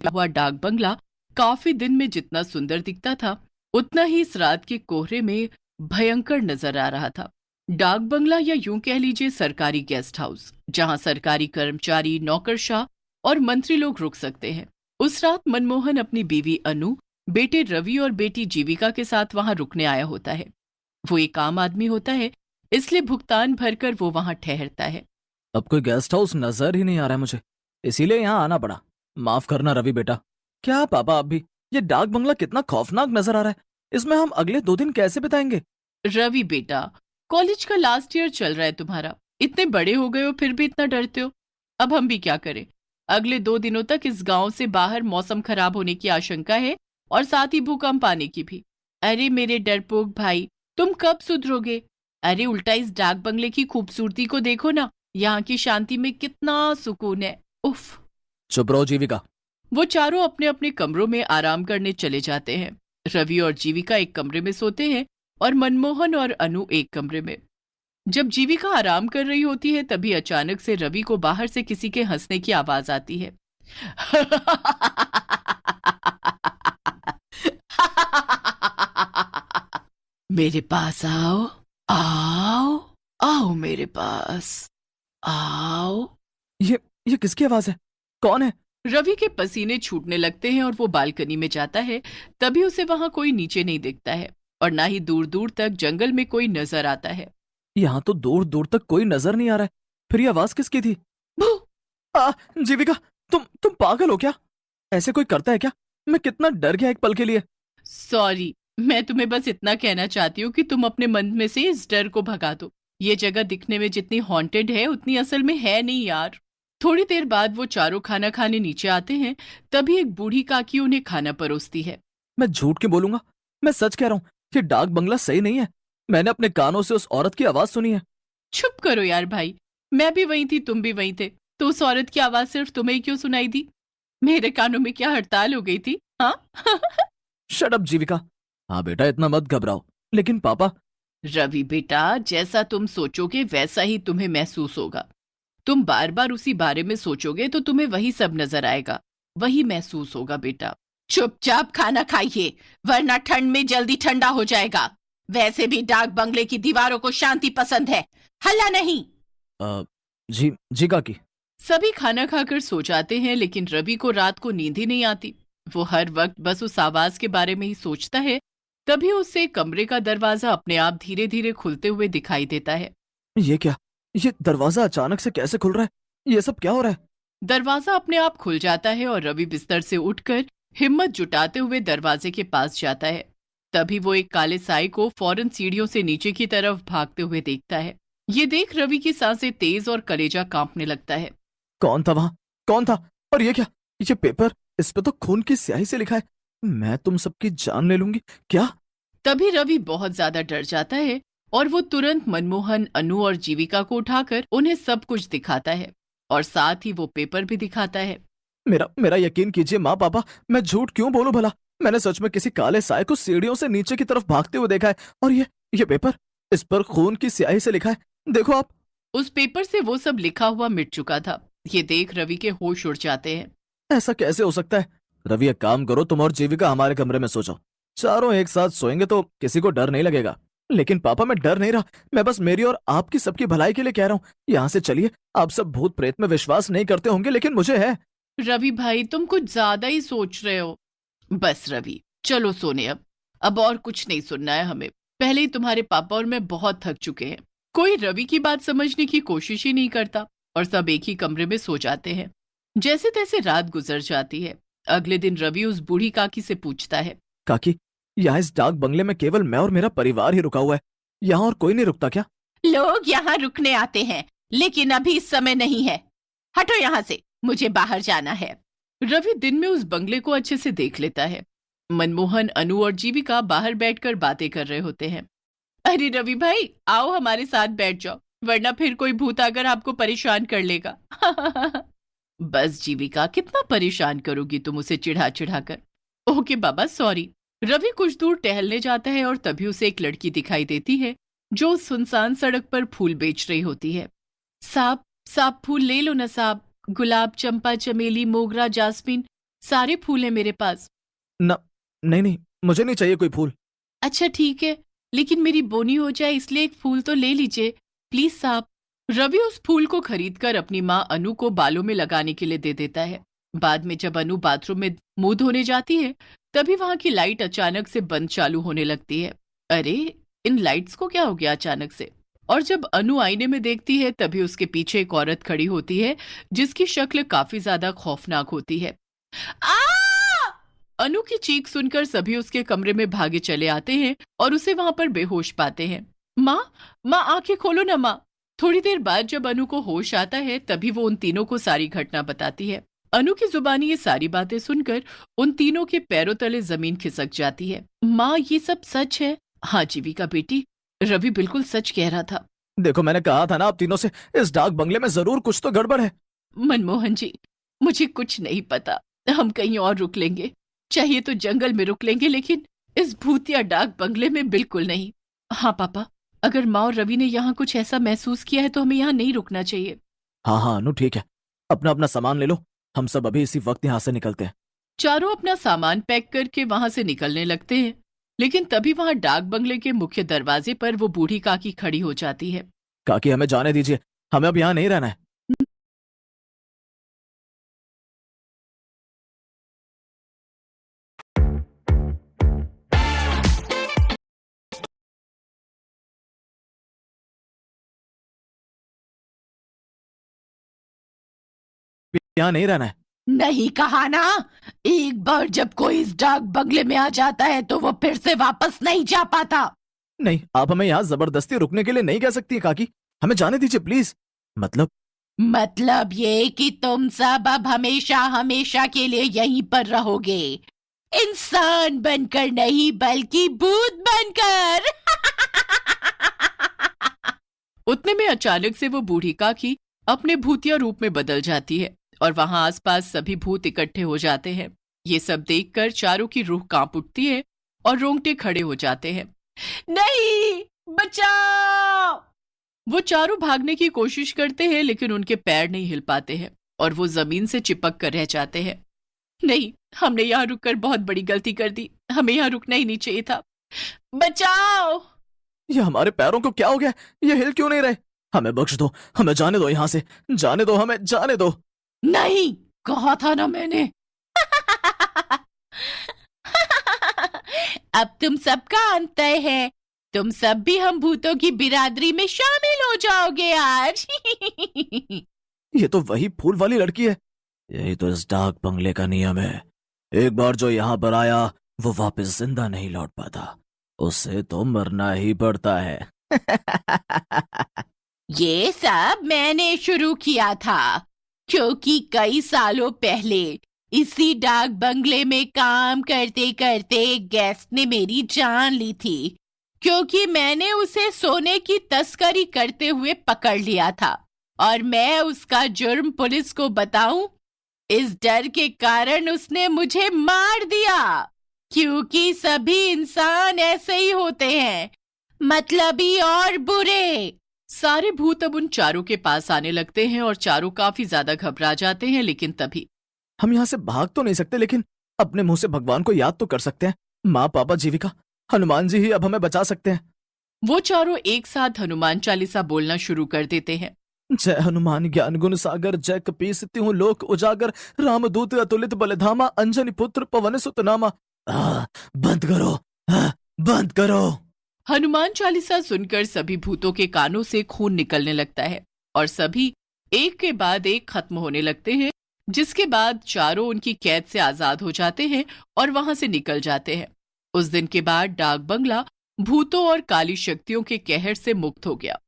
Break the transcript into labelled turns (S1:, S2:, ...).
S1: हुआ डाक बंगला काफी दिन में जितना सुंदर दिखता था, उतना ही इस रात के कोहरे में भयंकर नजर आ रहा था। डाक बंगला या यूं कह लीजिए सरकारी गेस्ट हाउस, जहां सरकारी कर्मचारी, नौकरशाह और मंत्री लोग रुक सकते हैं। उस रात मनमोहन अपनी बीवी अनु, बेटे रवि और बेटी जीविका के साथ वहां रुकने आया होता है। वो एक आम आदमी होता है, इसलिए भुगतान भरकर वो वहां ठहरता है।
S2: अब कोई गेस्ट हाउस नजर ही नहीं आ रहा है मुझे, इसीलिए यहाँ आना पड़ा। माफ करना रवि बेटा। क्या पापा, अब भी ये डाक बंगला कितना खौफनाक नजर आ रहा है। इसमें हम अगले 2 दिन कैसे बिताएंगे?
S1: रवि बेटा, कॉलेज का लास्ट ईयर चल रहा है तुम्हारा, इतने बड़े हो गए हो फिर भी इतना डरते हो। अब हम भी क्या करें। अगले 2 दिनों तक इस गांव से बाहर मौसम खराब होने की आशंका है, और साथ ही भूकंप आने की भी। अरे मेरे डरपोक भाई, तुम कब सुधरोगे। अरे उल्टा इस डाक बंगले की खूबसूरती को देखो ना, यहाँ की शांति में कितना सुकून है। उफ।
S2: चुप रहो जीविका।
S1: वो चारों अपने अपने कमरों में आराम करने चले जाते हैं। रवि और जीविका एक कमरे में सोते हैं और मनमोहन और अनु एक कमरे में। जब जीविका आराम कर रही होती है, तभी अचानक से रवि को बाहर से किसी के हंसने की आवाज आती है। मेरे पास आओ, आओ, आओ मेरे पास, आओ।
S2: ये किसकी आवाज है? कौन है?
S1: रवि के पसीने छूटने लगते हैं और वो बालकनी में जाता है। तभी उसे वहां कोई नीचे नहीं दिखता है, और ना ही दूर दूर तक जंगल में कोई नजर आता है।
S2: यहाँ तो दूर दूर तक कोई नजर नहीं आ रहा है। फिर ये आवाज किसकी थी?
S1: भू!
S2: जीविका, तुम पागल हो क्या? ऐसे कोई करता है क्या? मैं कितना डर गया एक पल के लिए।
S1: सॉरी, मैं तुम्हें बस इतना कहना चाहती हूँ कि तुम अपने मन में से इस डर को भगा दो। ये जगह दिखने में जितनी हॉन्टेड है, उतनी असल में है नहीं यार। थोड़ी देर बाद वो चारों खाना खाने नीचे आते हैं। तभी एक बूढ़ी काकी उन्हें खाना परोसती है।
S2: मैं झूठ क्यों बोलूंगा? मैं सच कह रहा हूँ। ये डाक बंगला सही नहीं है। मैंने अपने कानों से उस औरत की आवाज सुनी है।
S1: चुप करो यार भाई, मैं भी वहीं थी, तुम भी वहीं थे, तो उस औरत की आवाज सिर्फ तुम्हें ही क्यों सुनाई दी। मेरे कानों में क्या हड़ताल हो गई थी, हाँ?
S2: शट अप जीविका। हाँ बेटा, इतना मत घबराओ। लेकिन पापा।
S1: रवि बेटा, जैसा तुम सोचोगे वैसा ही तुम्हें महसूस होगा। तुम बार बार उसी बारे में सोचोगे तो तुम्हें वही सब नजर आएगा, वही महसूस होगा बेटा। चुपचाप खाना खाइए, वरना ठंड में जल्दी ठंडा हो जाएगा। वैसे भी डाक बंगले की दीवारों को शांति पसंद है, हल्ला नहीं।
S2: जी काकी।
S1: सभी खाना खाकर सो जाते हैं, लेकिन रवि को रात को नींद ही नहीं आती। वो हर वक्त बस उस आवाज के बारे में ही सोचता है। तभी उसे कमरे का दरवाजा अपने आप धीरे धीरे खुलते हुए दिखाई देता है।
S2: ये क्या? ये दरवाजा अचानक से कैसे खुल रहा है? ये सब क्या हो रहा है?
S1: दरवाजा अपने आप खुल जाता है और रवि बिस्तर से उठकर हिम्मत जुटाते हुए दरवाजे के पास जाता है। तभी वो एक काले साए को फौरन सीढ़ियों से नीचे की तरफ भागते हुए देखता है। ये देख रवि की सांसें तेज और कलेजा कांपने लगता है।
S2: कौन था वहां? कौन था? और ये क्या? ये पेपर, इस पे तो खून की स्याही से लिखा है, मैं तुम सबकी जान ले लूंगी। क्या?
S1: तभी रवि बहुत ज्यादा डर जाता है और वो तुरंत मनमोहन, अनु और जीविका को उठाकर उन्हें सब कुछ दिखाता है, और साथ ही वो पेपर भी दिखाता है।
S2: मेरा मेरा यकीन कीजिए माँ पापा, मैं झूठ क्यों बोलूं भला। मैंने सच में किसी काले साए को सीढ़ियों से नीचे की तरफ भागते हुए देखा है। और ये पेपर, इस पर खून की स्याही से लिखा है। देखो आप।
S1: उस पेपर से वो सब लिखा हुआ मिट चुका था। ये देख रवि के होश उड़ जाते हैं।
S2: ऐसा कैसे हो सकता है? रवि, एक काम करो, तुम और जीविका हमारे कमरे में सो जाओ। चारों एक साथ सोएंगे तो किसी को डर नहीं लगेगा। लेकिन पापा, मैं डर नहीं रहा। मैं बस मेरी और आपकी सबकी भलाई के लिए कह रहा हूँ। यहाँ से चलिए। आप सब भूत प्रेत में विश्वास नहीं करते होंगे, लेकिन मुझे है।
S1: रवि भाई, तुम कुछ ज्यादा ही सोच रहे हो। बस रवि, चलो सोने अब और कुछ नहीं सुनना है हमें। पहले ही तुम्हारे पापा और मैं बहुत थक चुके हैं। कोई रवि की बात समझने की कोशिश ही नहीं करता, और सब एक ही कमरे में सो जाते हैं। जैसे तैसे रात गुजर जाती है। अगले दिन रवि उस बूढ़ी काकी से पूछता है।
S2: काकी, यहाँ इस डाक बंगले में केवल मैं और मेरा परिवार ही रुका हुआ है। यहाँ और कोई नहीं रुकता क्या?
S1: लोग यहाँ रुकने आते हैं, लेकिन अभी इस समय नहीं है। हटो यहाँ से, मुझे बाहर जाना है। रवि दिन में उस बंगले को अच्छे से देख लेता है। मनमोहन, अनु और जीविका बाहर बैठकर बातें कर रहे होते हैं। अरे रवि भाई, आओ हमारे साथ बैठ जाओ, वरना फिर कोई भूत आकर आपको परेशान कर लेगा। बस जीविका, कितना परेशान करोगी तुम उसे चिढ़ा चिढ़ा कर। ओके बाबा, सॉरी। रवि कुछ दूर टहलने जाता है और तभी उसे एक लड़की दिखाई देती है, जो उस सुनसान सड़क पर फूल बेच रही होती है। साहब, साहब फूल ले लो ना साहब, गुलाब, चंपा, चमेली, मोगरा, जास्मिन, सारे फूल हैं मेरे पास।
S2: न, नहीं नहीं, मुझे नहीं चाहिए कोई फूल।
S1: अच्छा ठीक है, लेकिन मेरी बोनी हो जाए इसलिए एक फूल तो ले लीजिए प्लीज साहब। रवि उस फूल को खरीदकर अपनी माँ अनु को बालों में लगाने के लिए दे देता है। बाद में जब अनु बाथरूम में मुंह धोने जाती है तभी वहां की लाइट अचानक से बंद चालू होने लगती है। अरे, इन लाइट्स को क्या हो गया अचानक से? और जब अनु आईने में देखती है तभी उसके पीछे एक औरत खड़ी होती है जिसकी शक्ल काफी ज्यादा खौफनाक होती है। आ! अनु की चीख सुनकर सभी उसके कमरे में भागे चले आते हैं और उसे वहां पर बेहोश पाते हैं। माँ, माँ आंखें खोलो ना माँ। थोड़ी देर बाद जब अनु को होश आता है तभी वो उन तीनों को सारी घटना बताती है। अनु की जुबानी ये सारी बातें सुनकर उन तीनों के पैरों तले जमीन खिसक जाती है। माँ, ये सब सच है? हाँ जीविका बेटी, रवि बिल्कुल सच कह रहा था।
S2: देखो, मैंने कहा था ना आप तीनों से, इस डाक बंगले में जरूर कुछ तो गड़बड़ है।
S1: मनमोहन जी, मुझे कुछ नहीं पता, हम कहीं और रुक लेंगे, चाहिए तो जंगल में रुक लेंगे, लेकिन इस भूतिया डाक बंगले में बिल्कुल नहीं। हाँ पापा, अगर माँ और रवि ने यहाँ कुछ ऐसा महसूस किया है तो हमें यहाँ नहीं रुकना चाहिए।
S2: हाँ हाँ अनु, ठीक है, अपना अपना सामान ले लो, हम सब अभी इसी वक्त यहाँ से निकलते हैं।
S1: चारों अपना सामान पैक करके वहां से निकलने लगते हैं, लेकिन तभी वहां डाक बंगले के मुख्य दरवाजे पर वो बूढ़ी काकी खड़ी हो जाती है।
S2: काकी, हमें जाने दीजिए, हमें अब यहाँ नहीं रहना है। यहाँ नहीं रहना है।
S1: नहीं कहा ना, एक बार जब कोई इस डाक बंगले में आ जाता है तो वो फिर से वापस नहीं जा पाता।
S2: नहीं, आप हमें यहाँ जबरदस्ती रुकने के लिए नहीं कह सकती काकी, हमें जाने दीजिए प्लीज।
S1: मतलब ये कि तुम सब अब हमेशा हमेशा के लिए यहीं पर रहोगे, इंसान बनकर नहीं बल्कि भूत बनकर। उतने में अचानक से वो बूढ़ी काकी अपने भूतिया रूप में बदल जाती है और वहां आसपास सभी भूत इकट्ठे हो जाते हैं। ये सब देखकर चारों की रूह कांप उठती है और रोंगटे खड़े हो जाते हैं। नहीं, बचाओ! वो चारों भागने की कोशिश करते हैं लेकिन उनके पैर नहीं हिल पाते हैं और वो जमीन से चिपक कर रह जाते हैं। नहीं, हमने यहाँ रुककर बहुत बड़ी गलती कर दी, हमें यहाँ रुकना ही नहीं चाहिए था। बचाओ!
S2: ये हमारे पैरों को क्या हो गया, ये हिल क्यों नहीं रहे? हमें बख्श दो, हमें जाने दो यहाँ से, जाने दो, हमें जाने दो।
S1: नहीं, कहा था ना मैंने। अब तुम सबका अंत है, तुम सब भी हम भूतों की बिरादरी में शामिल हो जाओगे आज।
S2: ये तो वही फूल वाली लड़की है। यही तो इस डाक बंगले का नियम है, एक बार जो यहाँ पर आया वो वापस जिंदा नहीं लौट पाता, उसे तो मरना ही पड़ता है।
S1: ये सब मैंने शुरू किया था, क्योंकि कई सालों पहले इसी डाक बंगले में काम करते करते एक गेस्ट ने मेरी जान ली थी, क्योंकि मैंने उसे सोने की तस्करी करते हुए पकड़ लिया था और मैं उसका जुर्म पुलिस को बताऊं, इस डर के कारण उसने मुझे मार दिया, क्योंकि सभी इंसान ऐसे ही होते हैं, मतलबी और बुरे। सारे भूत अब उन चारों के पास आने लगते हैं और चारों काफी ज्यादा घबरा जाते हैं, लेकिन तभी
S2: हम यहाँ से भाग तो नहीं सकते, लेकिन अपने मुंह से भगवान को याद तो कर सकते हैं। माँ, पापा, जीविका, हनुमान जी ही अब हमें बचा सकते हैं।
S1: वो चारों एक साथ हनुमान चालीसा बोलना शुरू कर देते हैं।
S2: जय हनुमान ज्ञान गुण सागर, जय कपीस तिहु लोक उजागर, रामदूत अतुलित बलधामा, अंजनी पुत्र पवन सुत नामा। बंद करो, बंद करो।
S1: हनुमान चालीसा सुनकर सभी भूतों के कानों से खून निकलने लगता है और सभी एक के बाद एक खत्म होने लगते हैं, जिसके बाद चारों उनकी कैद से आजाद हो जाते हैं और वहां से निकल जाते हैं। उस दिन के बाद डाक बंगला भूतों और काली शक्तियों के कहर से मुक्त हो गया।